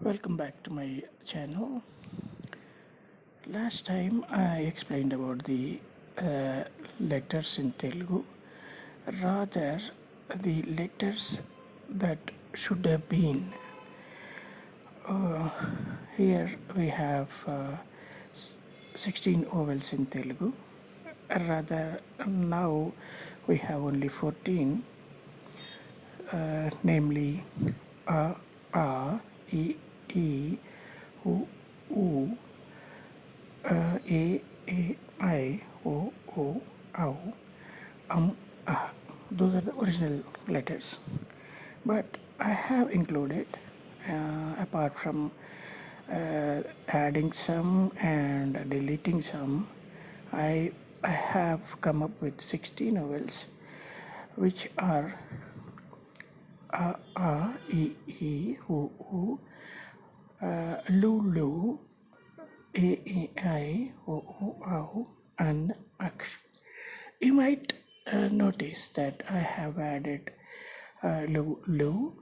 Welcome back to my channel. Last time I explained about the letters in Telugu, rather the letters that should have been. Here we have 16 vowels in Telugu. Rather now we have only 14, namely a, e, u, u, I, o, au, ah. Those are the original letters. But I have included, apart from adding some and deleting some, I have come up with 16 vowels, which are a, e, u, lu, I, o, and aksh. You might notice that I have added lu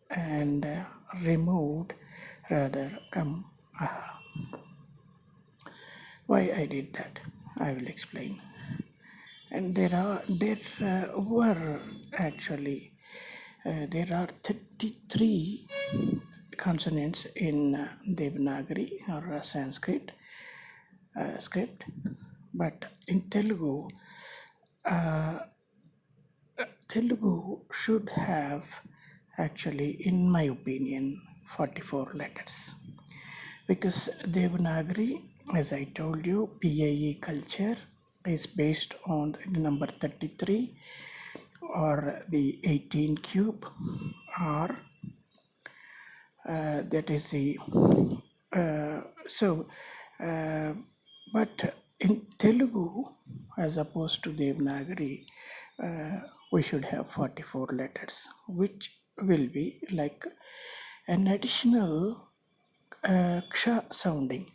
and removed rather aha. Why I did that, I will explain. And there were actually there are 33 consonants in Devanagari or Sanskrit script, but in Telugu should have actually, in my opinion, 44 letters, because Devanagari, as I told you, PIE culture is based on the number 33 or the 18 cube, or that is the but in Telugu, as opposed to Devanagari, we should have 44 letters, which will be like an additional ksha sounding.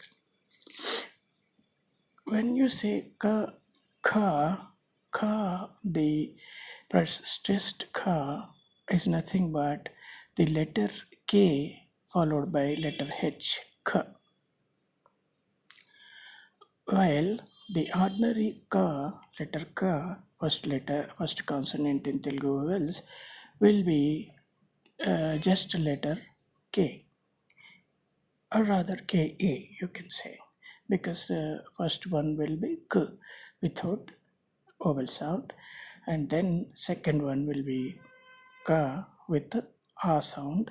When you say ka, the stressed ka is nothing but the letter K followed by letter H, ka. While the ordinary ka, letter ka, first consonant in Telugu vowels, will be just letter K, or rather Ka, you can say, because first one will be K without vowel sound, and then second one will be Ka with the A sound,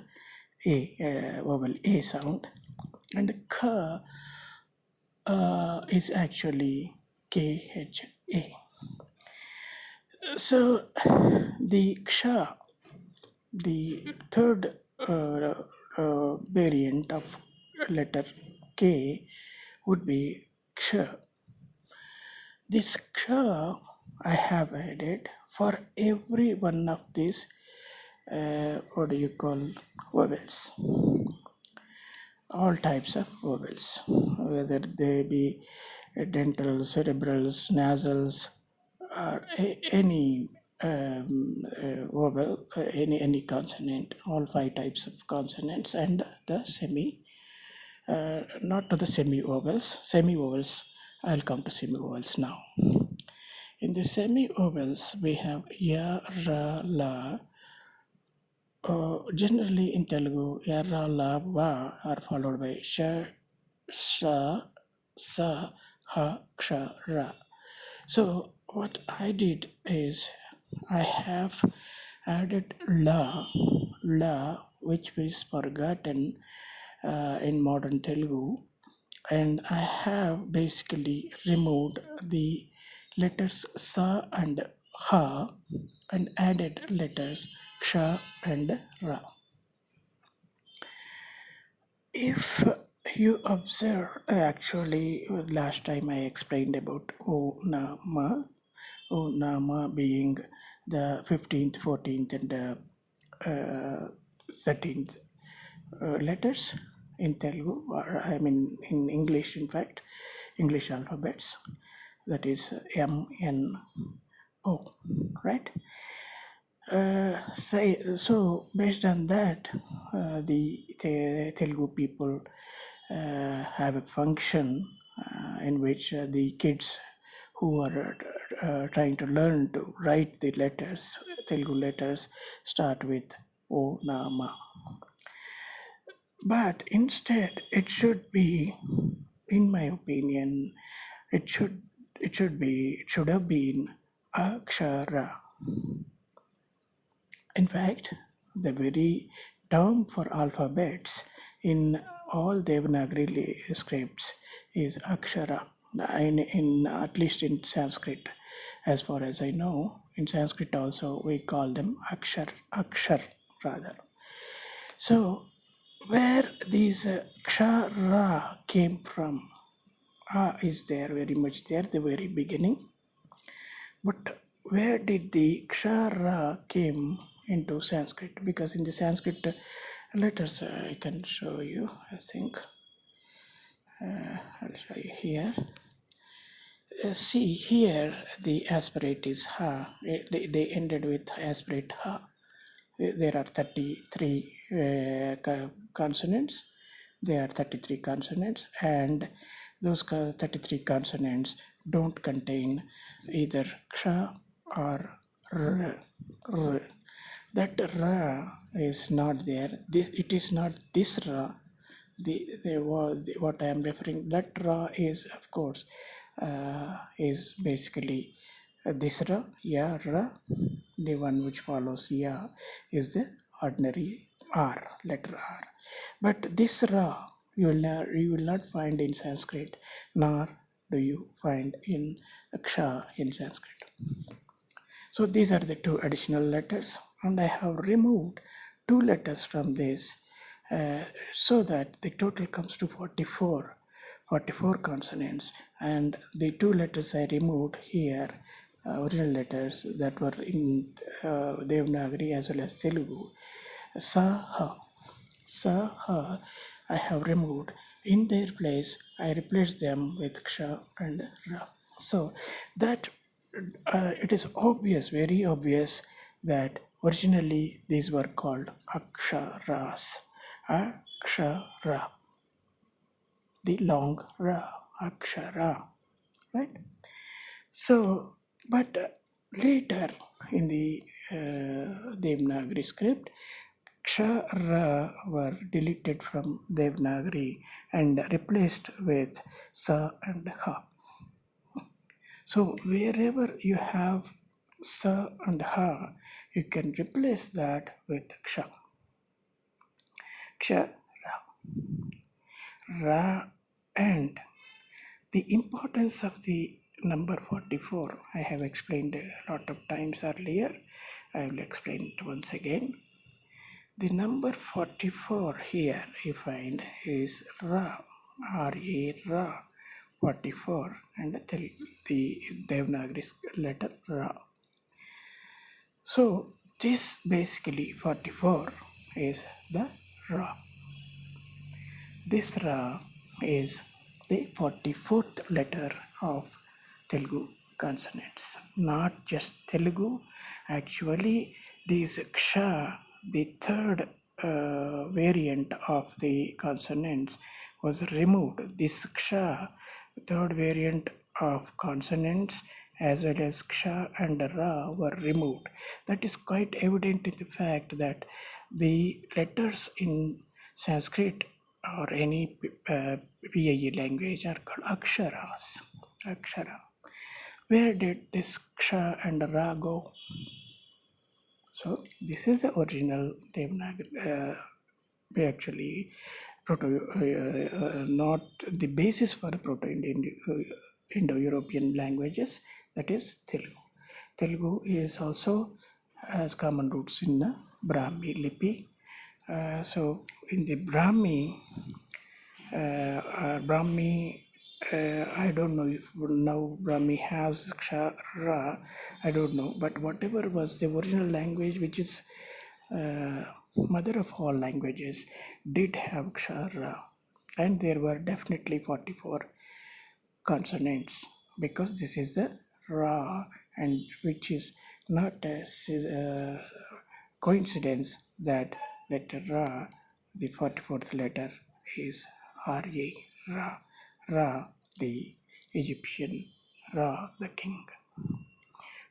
vowel A sound, and Ka is actually KHA. So the ksha, the third variant of letter K, would be ksha. This ksha I have added for every one of these what do you call vowels, all types of vowels, whether they be dental, cerebrals, nasals, or any vowel, any consonant, all 5 types of consonants, and the not to the semi vowels. I'll come to semi vowels now. In the semi vowels, we have ya, ra, la. Generally in Telugu, ya, ra, la, va are followed by sha, sa, sa, ha, ksha, ra. So what I did is I have added la, which is forgotten in modern Telugu, and I have basically removed the letters sa and ha and added letters ksha and ra. If you observe, actually, last time I explained about O Nama being the 15th, 14th, and 13th letters in Telugu, or I mean in English, in fact, English alphabets, that is M, N, O, right? So based on that, the Telugu people have a function in which the kids who are trying to learn to write the letters, Telugu letters, start with O, Na, Ma. But instead, it should be, in my opinion, it should it should have been Akshara. In fact, the very term for alphabets in all Devanagari scripts is Akshara. In at least in Sanskrit, as far as I know, in Sanskrit also we call them Akshar rather. So, where these Kshara came from, is there very much there, the very beginning. But where did the Kshara came into Sanskrit? Because in the Sanskrit letters, I can show you, I think. I'll show you here. See here, the aspirate is Ha. They ended with aspirate Ha. There are 33 consonants. There are 33 consonants, and those 33 consonants don't contain either ksha or r. r. That ra is not there. This it is not this ra. What I am referring, that ra is of course is basically this ra, ya, ra. The one which follows ya is the ordinary R, letter R. But this Ra you will not find in Sanskrit, nor do you find in Ksha in Sanskrit. So these are the two additional letters, and I have removed two letters from this so that the total comes to 44 consonants, and the two letters I removed here, original letters that were in Devanagari as well as Telugu, Sa, Ha. Sa, Ha, I have removed. In their place, I replaced them with Ksha and Ra. So that it is obvious, very obvious, that originally these were called Aksharas. Akshara. The long Ra. Akshara. Right? So, but later in the Devanagari script, Kshara were deleted from Devanagari and replaced with Sa and Ha. So, wherever you have Sa and Ha, you can replace that with Ksha. Ksha, Ra, and the importance of the number 44, I have explained a lot of times earlier. I will explain it once again. The number 44 here you find is Ra, R-A, Ra, 44, and the Devanagari letter Ra. So this basically 44 is the Ra. This Ra is the 44th letter of Telugu consonants. Not just Telugu, actually these Ksha, the third variant of the consonants, was removed. This Ksha, third variant of consonants, as well as Ksha and Ra were removed. That is quite evident in the fact that the letters in Sanskrit or any PIE language are called aksharas. Akshara. Where did this ksha and ra go? So this is the original Devanagari, actually not the basis for Indo-European languages, that is Telugu. Telugu is also has common roots in the Brahmi Lipi. So in the Brahmi, I don't know if now Brahmi has Kshara, I don't know, but whatever was the original language, which is mother of all languages, did have Kshara, and there were definitely 44 consonants, because this is the Ra, and which is not a coincidence that letter Ra, the 44th letter, is Ra, Ra, Ra, the Egyptian, Ra, the king.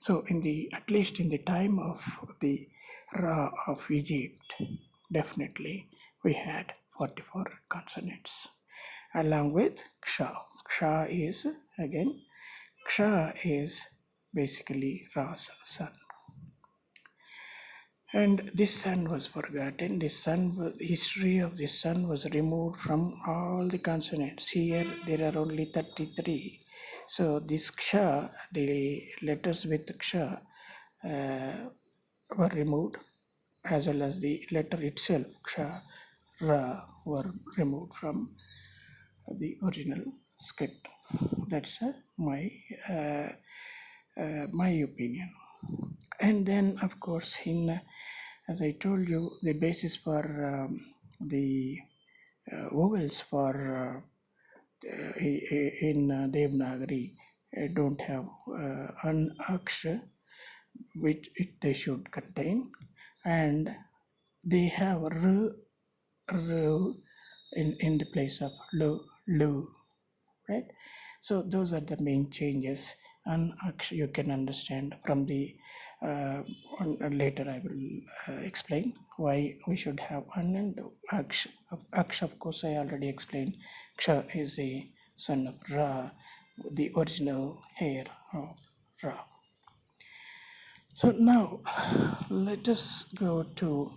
So, at least in the time of the Ra of Egypt, definitely we had 44 consonants, along with Ksha. Ksha is again, Ksha is basically Ra's son. And this sun was forgotten. History of this sun was removed from all the consonants. Here there are only 33. So this ksha, the letters with ksha, were removed, as well as the letter itself, ksha, ra, were removed from the original script. That's uh, my opinion. And then, of course, as I told you, the basis for the vowels for in Devanagari don't have an akshara which they should contain, and they have r in the place of lu, right? So those are the main changes, and you can understand from the later I will explain why we should have an and aksh. Aksh, of course, I already explained. Ksha is the son of Ra, the original heir of Ra. So now let us go to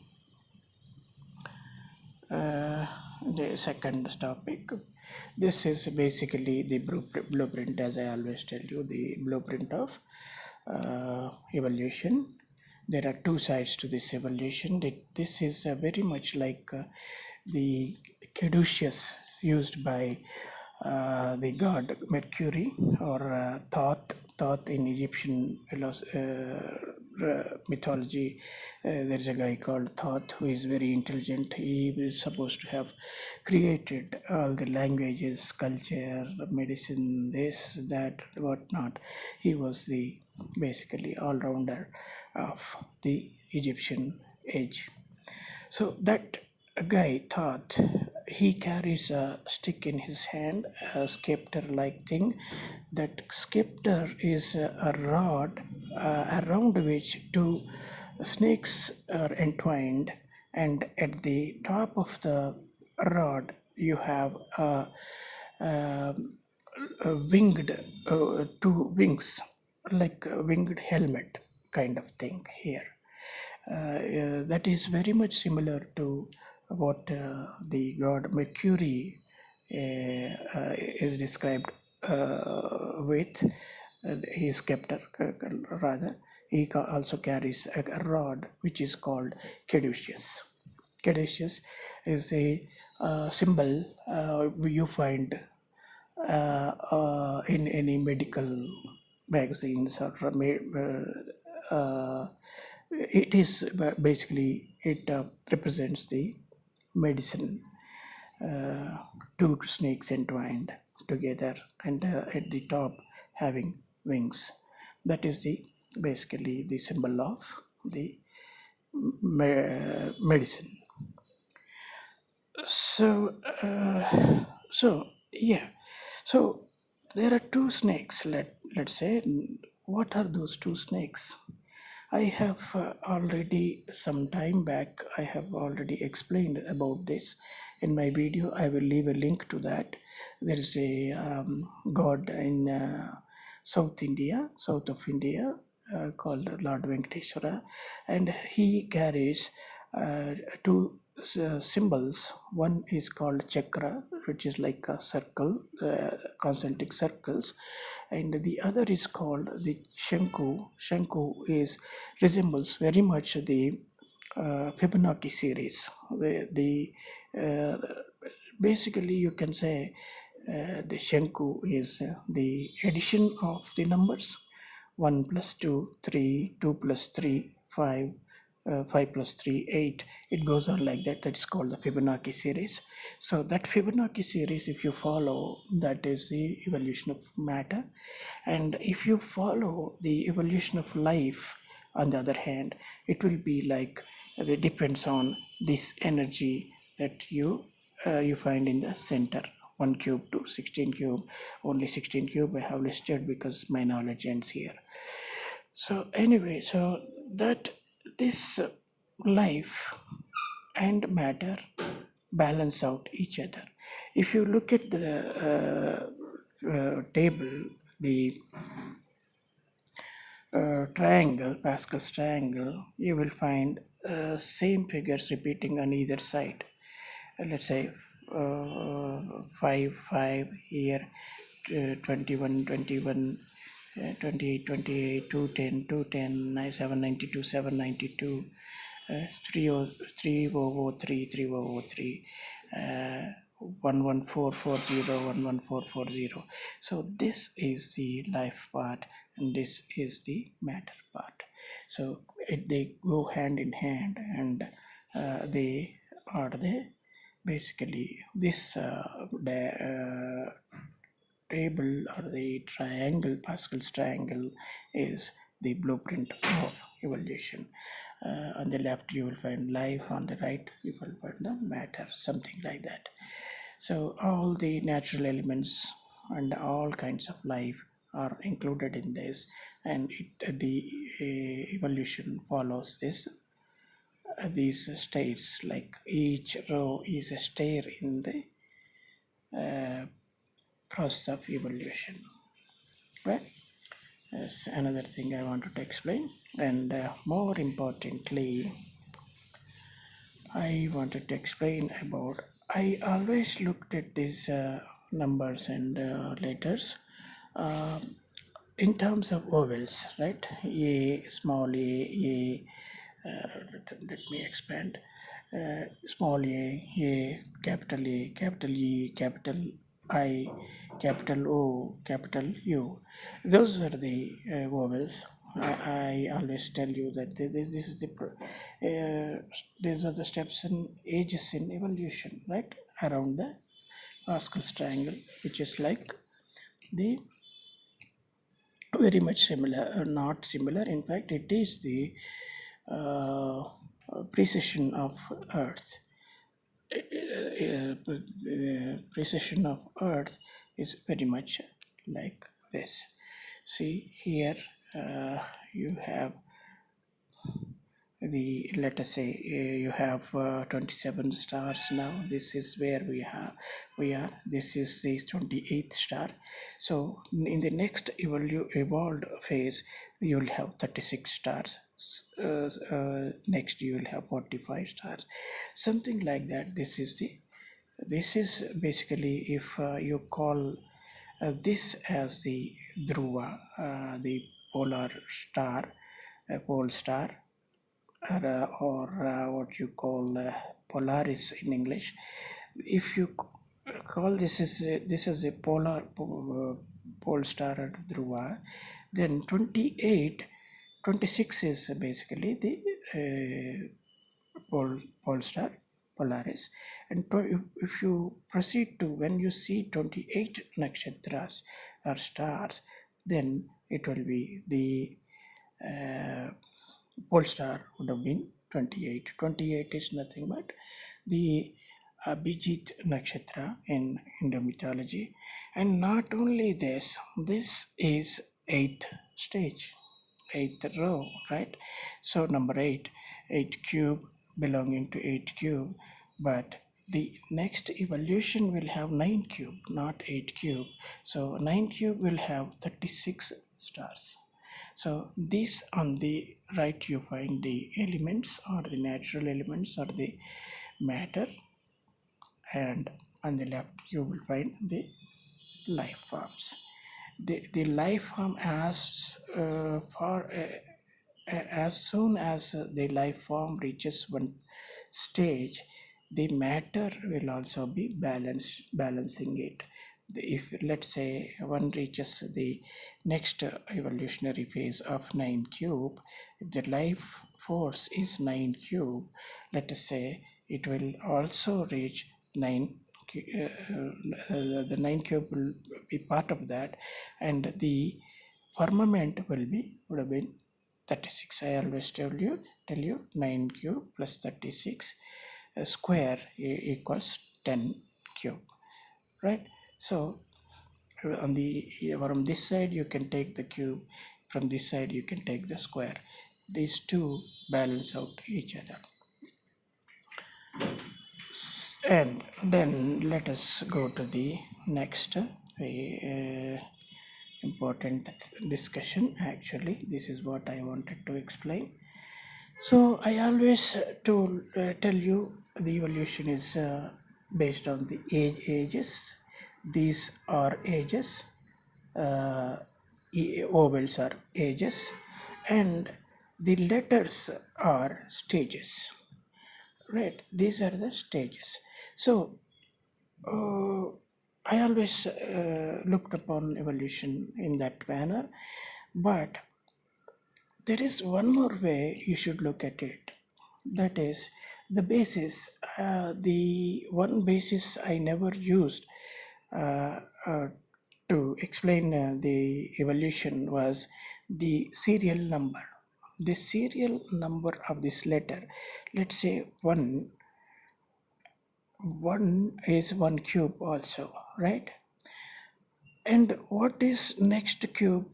the second topic. This is basically the blueprint, as I always tell you, the blueprint of evolution. There are two sides to this evolution. This is very much like the caduceus used by the god Mercury, or Thoth in Egyptian mythology. There is a guy called Thoth who is very intelligent. He is supposed to have created all the languages, culture, medicine, this, that, whatnot. He was the basically all-rounder of the Egyptian age. So that guy thought he carries a stick in his hand, a scepter-like thing. That scepter is a rod around which two snakes are entwined, and at the top of the rod you have a winged two wings, like a winged helmet kind of thing here. That is very much similar to what the god Mercury is described with his scepter, rather. He also carries a rod which is called caduceus. Caduceus is a symbol you find in any medical magazines, or it is basically it represents the medicine, two snakes entwined together, and at the top having wings. That is the basically the symbol of the medicine. So, yeah. So there are two snakes. Let's say, what are those two snakes? I have already some time back. I have already explained about this in my video. I will leave a link to that. There is a god in south of India, called Lord Venkateshwara, and he carries two symbols. One is called chakra, which is like a circle, concentric circles, and the other is called the shanku. Shanku is resembles very much the Fibonacci series. Uh, Basically, you can say the shanku is the addition of the numbers 1 plus 2, 3, 2 plus 3, 5, 5 plus 3, 8. It goes on like that. That's called the Fibonacci series. So that Fibonacci series, if you follow, that is the evolution of matter. And if you follow the evolution of life on the other hand, it will be like it depends on this energy that you find in the center. 1 cube to 16 cube, only 16 cube I have listed because my knowledge ends here. So anyway, so that this life and matter balance out each other. If you look at the table, the triangle, Pascal's triangle, you will find same figures repeating on either side. Let's say 5, 5 here, 21, 21, 28, 28, 210, 210, 792, 792, 3003, 3003, 11440, 11440. So this is the life part and this is the matter part. So they go hand in hand, and they are the basically this table or the triangle, Pascal's triangle, is the blueprint of evolution. On the left you will find life, on the right you will find the matter, something like that. So all the natural elements and all kinds of life are included in this, and the evolution follows this these states, like each row is a stair in the process of evolution, right? That's another thing I wanted to explain. And more importantly, I wanted to explain about, I always looked at these numbers and letters uh, in terms of vowels, right? A, small a, let me expand. Small a, capital A, capital E, capital I, capital O, capital U. Those are the vowels. I always tell you that this is the these are the steps and ages in evolution, right? Around the Pascal's triangle, which is like the very much similar, not similar. In fact, it is the uh, precession of Earth. The precession of Earth is very much like this. See here, you have the, let us say you have 27 stars. Now this is where we are, this is the 28th star. So in the next evolved phase you will have 36 stars. Next you will have 45 stars, something like that. This is basically, if you call this as the dhruva, the polar star, pole star, or what you call Polaris in English. If you call this as a pole star or dhruva, then 28, 26 is basically the pole star Polaris. And if you proceed to, when you see 28 nakshatras or stars, then it will be the pole star would have been 28. 28 is nothing but the Abhijit nakshatra in Hindu mythology. And not only this, this is eighth stage, eighth row, right? So number 8, 8 cube belonging to 8 cube, but the next evolution will have 9 cube, not 8 cube. So 9 cube will have 36 stars. So these, on the right you find the elements or the natural elements or the matter, and on the left you will find the life forms. The life form, as soon as the life form reaches one stage, the matter will also be balancing it. If, let's say, one reaches the next evolutionary phase of 9 cube, if the life force is 9 cube, let us say, it will also reach 9, the 9 cube will be part of that, and the firmament would have been 36. I always tell you 9 cube plus 36 square equals 10 cube, right? So on the from this side you can take the cube, from this side you can take the square. These two balance out each other. And then let us go to the next important discussion. Actually, this is what I wanted to explain. So I always tell you the evolution is based on the ages. These are ages. Vowels are ages, and the letters are stages. Right? These are the stages. So I always looked upon evolution in that manner, but there is one more way you should look at it. That is the basis. The one basis I never used uh, uh, to explain the evolution was the serial number. The serial number of this letter, let's say 1 is 1 cube also, right? And what is next cube?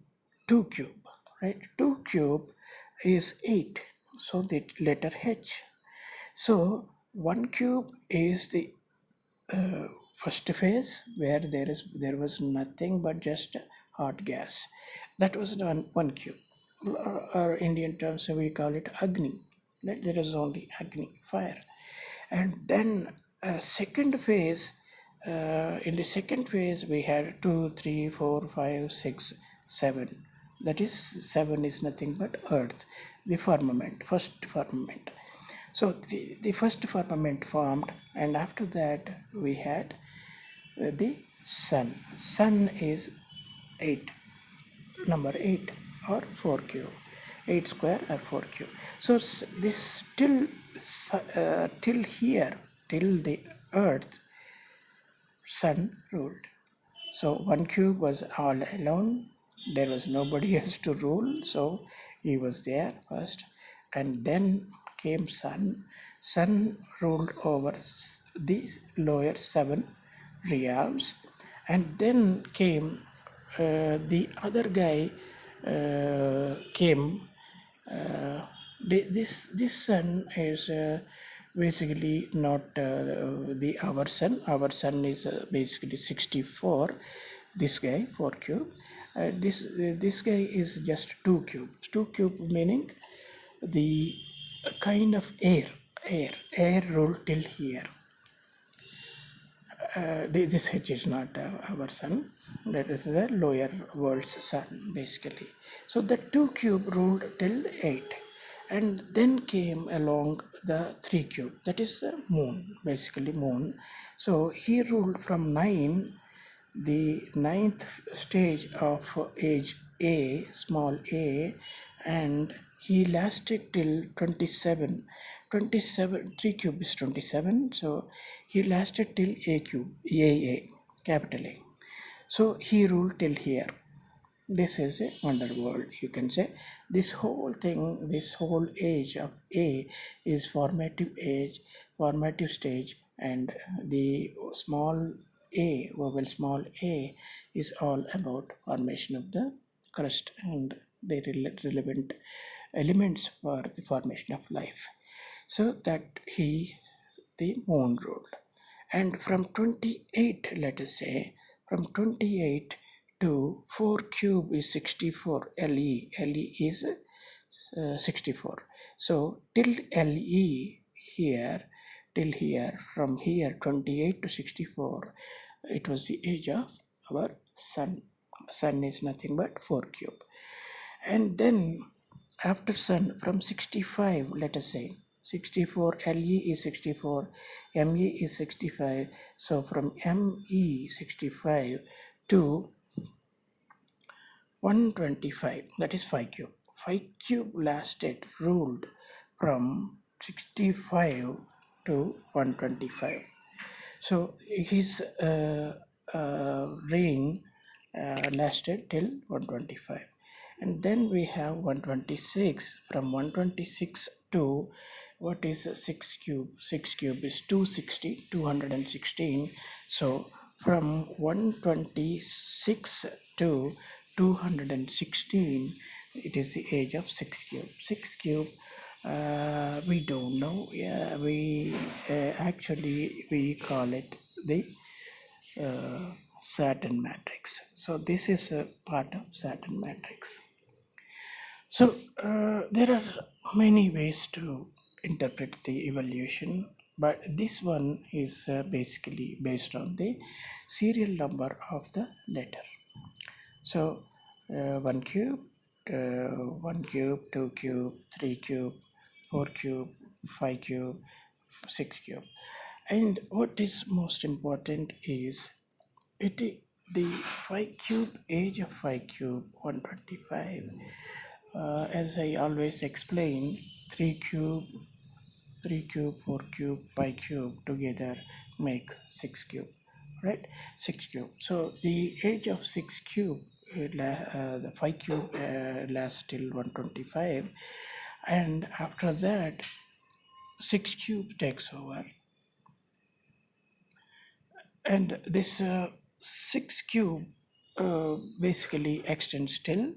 2 cube, right? 2 cube is 8, so the letter H. So 1 cube is the first phase where there was nothing but just hot gas. That was one cube. Our Indian terms we call it Agni. There is only Agni, fire. And then second phase, in the second phase we had 2, 3, 4, 5, 6, 7. That is 7 is nothing but earth, the firmament, first firmament. So the first firmament formed, and after that we had the sun. Sun is 8, number 8 or 4 cube, 8 square or 4 cube. So this till here, till the earth, sun ruled. So 1 cube was all alone. There was nobody else to rule. So he was there first. And then came sun. Sun ruled over the lower 7 realms. And then came the other guy came. This sun is basically not the our sun. Our sun is basically 64. This guy 4 cube. This guy is just 2 cube. 2 cube meaning the kind of air rule till here. This H is not our sun. That is the lower world's sun basically. So the 2 cube ruled till 8, and then came along the 3 cube, that is moon, basically moon. So he ruled from 9, the ninth stage of age A, small a, and he lasted till 27. 27, 3 cube is 27, so he lasted till a cube, a, capital A. So he ruled till here. This is a wonder world, you can say. This whole thing, this whole age of A is formative age, formative stage, and the small a, vowel small a, is all about formation of the crust and the relevant elements for the formation of life. So that the moon ruled. And from 28, let us say, from 28 to 4 cube is 64, LE. LE is 64. So till LE here, till here, from here 28 to 64, it was the age of our sun. Sun is nothing but 4 cube. And then after sun, from 65, let us say, 64, LE is 64, ME is 65. So from ME 65 to 125, that is 5 cube. 5 cube lasted, ruled from 65 to 125. So his reign lasted till 125. And then we have 126. From 126 to what is 6 cube? 6 cube is 260, 216. So from 126 to 216, it is the age of 6 cube. 6 cube, we don't know. Yeah, we actually we call it the Saturn matrix. So this is a part of Saturn matrix. So there are many ways to interpret the evolution, but this one is basically based on the serial number of the letter. So one cube, one cube, two cube, three cube, four cube, five cube, six cube. And what is most important is the 5 cube, age of 5 cube 125. As I always explain, 3 cube, 3 cube, 4 cube, 5 cube together make 6 cube, right? 6 cube. So the age of 6 cube, the 5 cube lasts till 125, and after that 6 cube takes over, and this 6 cube basically extends till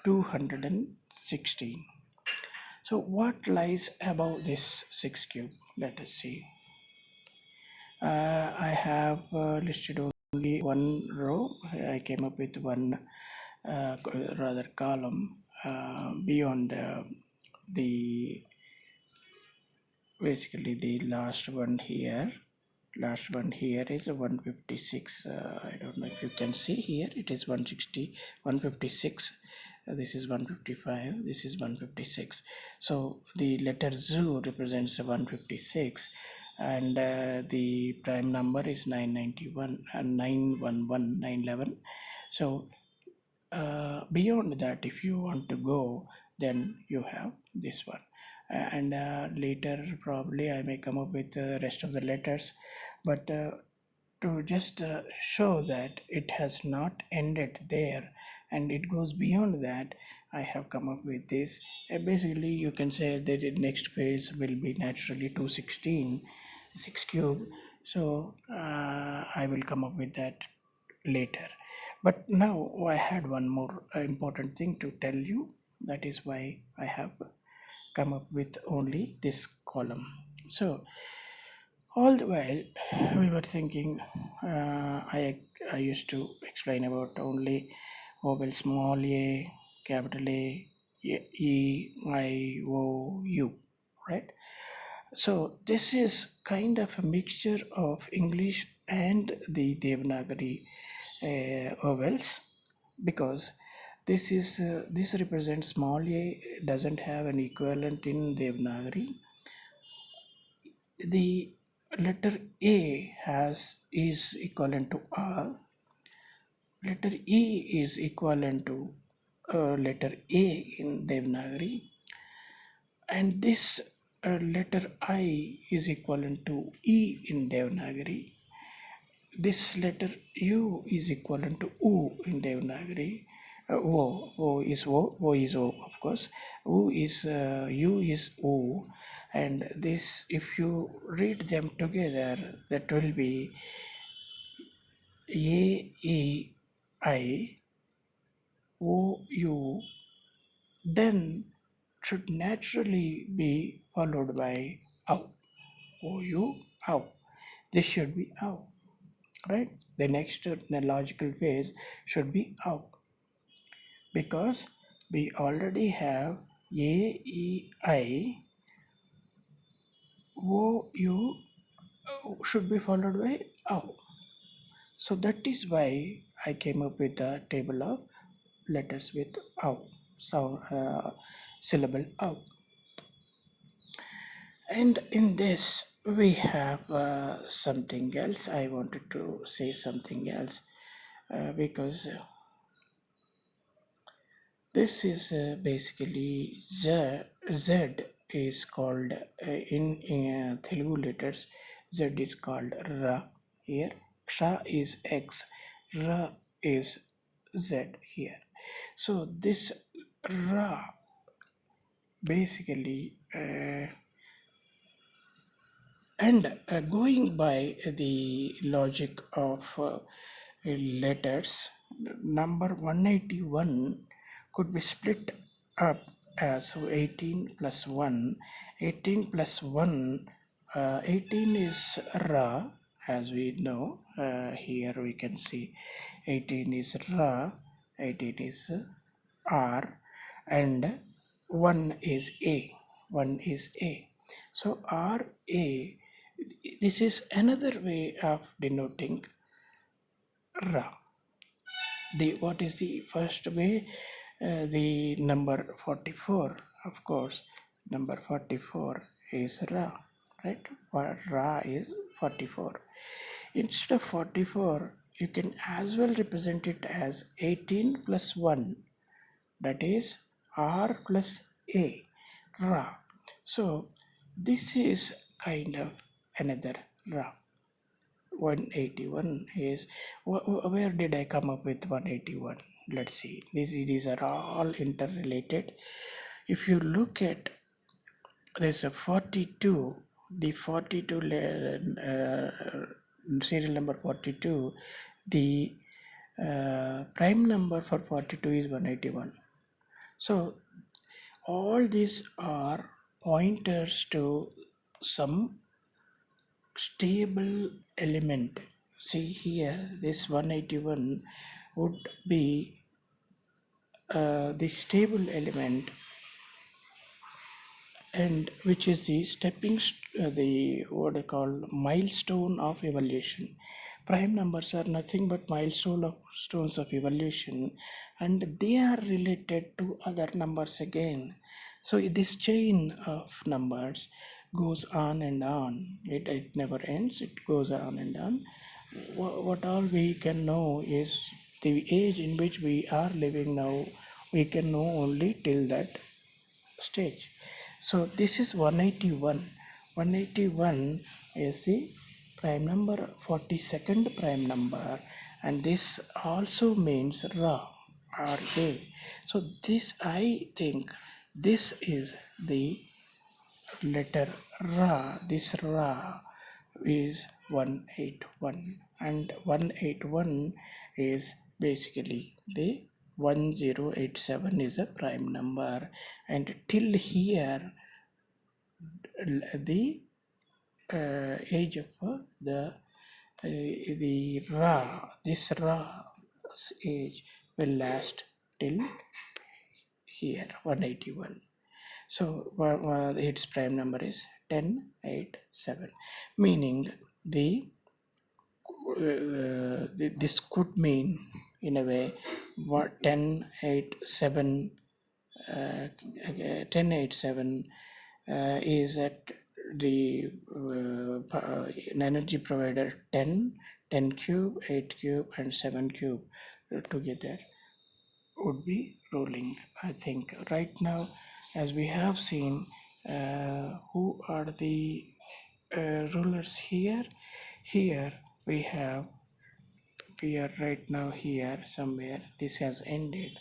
216. So what lies above this 6 cube? Let us see. I have listed only one row. I came up with one rather column beyond the basically the last one here. Last one here is a 156. I don't know if you can see here. It is 160, 156. This is 155. This is 156. So the letter Z represents 156, and the prime number is 991 and 911, 911. So beyond that, if you want to go, then you have this one. And later probably I may come up with the rest of the letters, but to just show that it has not ended there and it goes beyond that, I have come up with this. Basically you can say that the next phase will be naturally 216, 6 cube. So I will come up with that later. But now I had one more important thing to tell you. That is why I have come up with only this column. So all the while we were thinking, I used to explain about only vowel small a, capital A, E, I, O, U, right? So this is kind of a mixture of English and the Devanagari vowels, because this represents small a, doesn't have an equivalent in Devanagari. The letter A is equivalent to A. Letter E is equivalent to letter A in Devanagari, and this letter I is equivalent to E in Devanagari. This letter U is equivalent to U in Devanagari. O is O, of course. U is U is O, and this, if you read them together, that will be A E I O U. Then should naturally be followed by OW. O U OW. This should be OW. Right? The next logical phase should be OW, because we already have A, E, I, O, U should be followed by OW. So that is why I came up with a table of letters with OW, sound, syllable OW. And in this we have something else. I wanted to say something else because this is basically Z is called in Telugu letters. Z is called Ra here. Ksha is X. Ra is Z here. So this Ra basically and going by the logic of letters, number 181 could be split up as 18 plus 1. 18 plus 1, 18 is Ra, as we know. Here we can see 18 is Ra, 18 is R, and 1 is A. 1 is A. So RA, this is another way of denoting Ra. What is the first way? The number 44, of course. Number 44 is Ra, right? Ra is 44. Instead of 44, you can as well represent it as 18 plus 1, that is R plus A, Ra. So this is kind of another Ra. 181 is, where did I come up with 181? Let's see. These are all interrelated. If you look at, there's a 42, the 42 serial number 42, the prime number for 42 is 181. So all these are pointers to some stable element. See here, this 181 would be the stable element, and which is the the what I call milestone of evolution. Prime numbers are nothing but milestones of evolution, and they are related to other numbers again. So this chain of numbers goes on and on. It never ends. It goes on and on. What all we can know is the age in which we are living now. We can know only till that stage. So this is 181. 181 is the prime number, 42nd prime number, and this also means Ra, RA. So this, I think this is the letter Ra. This Ra is 181, and 181 is basically the 1087 is a prime number, and till here the age of the Ra, this Ra's age will last till here 181. So its prime number is 1087, meaning this could mean in a way what 1087 1087 is at the an energy provider 10, 10 cube, 8 cube, and 7 cube together would be ruling. I think right now, as we have seen, who are the rulers here? Here we are right now here somewhere. This has ended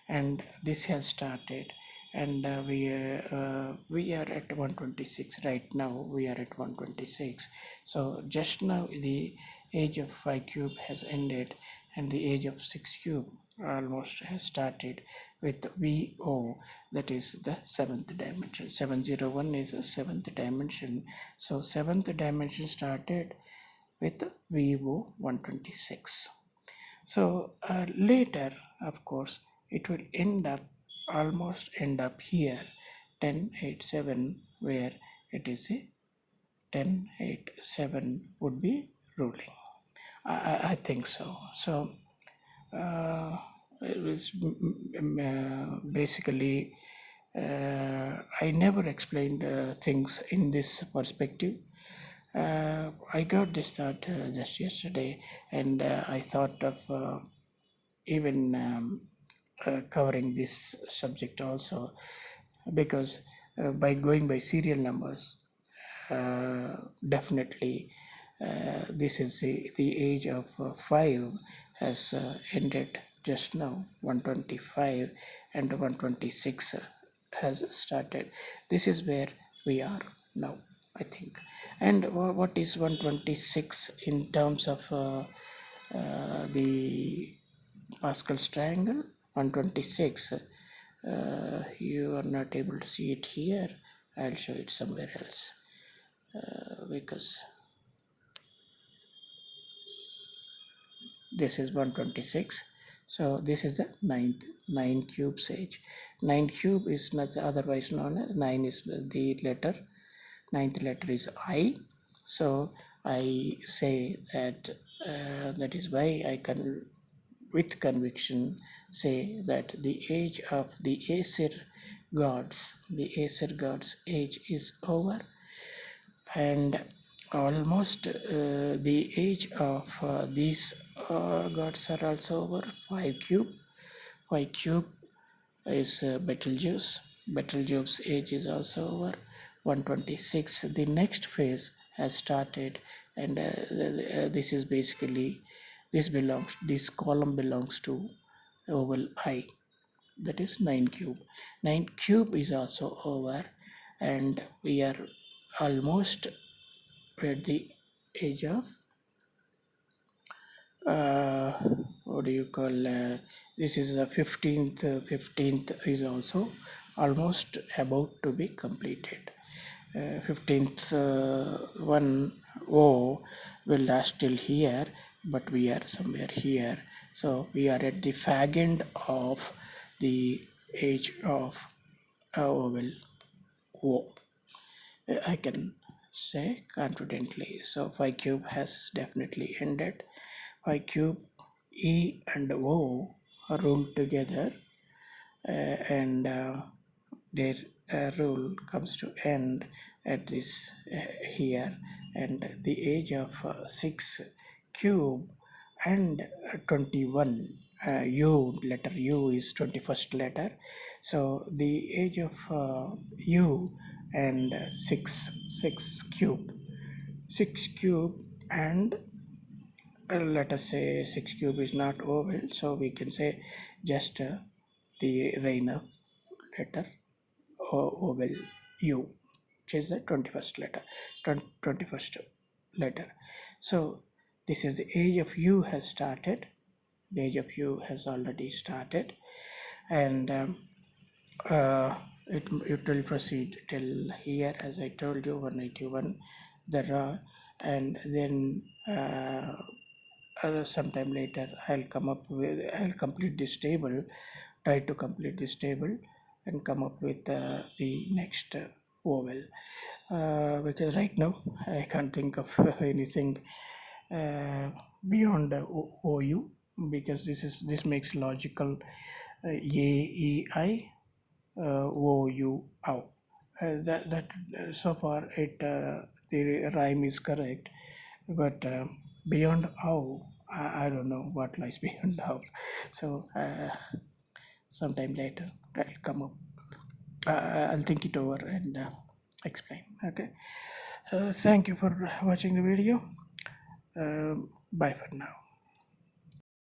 and this has started, and we are at 126 right now. We are at 126. So just now the age of 5 cube has ended, and the age of 6 cube almost has started with VO, that is the seventh dimension. 701 is a seventh dimension. So seventh dimension started with VO 126. So later, of course, it will almost end up here 1087, where it is a 1087 would be ruling. I think so. So it was basically I never explained things in this perspective. I got this thought just yesterday, and I thought of even covering this subject also, because by going by serial numbers, definitely this is the age of 5 has ended just now 125 and 126 has started. This is where we are now, I think. And what is 126 in terms of the Pascal's triangle? 126, you are not able to see it here. I'll show it somewhere else, because this is 126. So this is the ninth, 9 cube sage. 9 cube is not otherwise known as 9 is the letter, ninth letter is I. So I say that that is why I can with conviction say that the age of the Aesir gods age is over, and almost the age of these gods are also over. 5 cube is Betelgeuse. Betelgeuse's age is also over. 126, the next phase has started, and this is basically, this column belongs to oval I, that is 9 cube. 9 cube is also over, and we are almost at the age of uh, what do you call this is the 15th is also almost about to be completed. 15th one O will last till here, but we are somewhere here, so we are at the fag end of the age of oval O. I can say confidently. So 5 cube has definitely ended. 5 cube, E and O are ruled together, and their rule comes to end at this here, and the age of 6 cube and 21, letter U is 21st letter, so the age of U and 6 cube, and let us say 6 cube is not oval, so we can say just the reign of letter oval U, which is the 21st letter, 21st letter. So this is the age of U has started. The age of U has already started, and it will proceed till here, as I told you, 181 the raw, and then sometime later I'll complete this table, try to complete this table and come up with the next vowel, because right now I can't think of anything beyond OU, because this makes logical A E I O U ow. That so far the rhyme is correct, but beyond ow, I don't know what lies beyond ow. So sometime later I'll come up. I'll think it over and explain. Okay. Thank you for watching the video. Bye for now.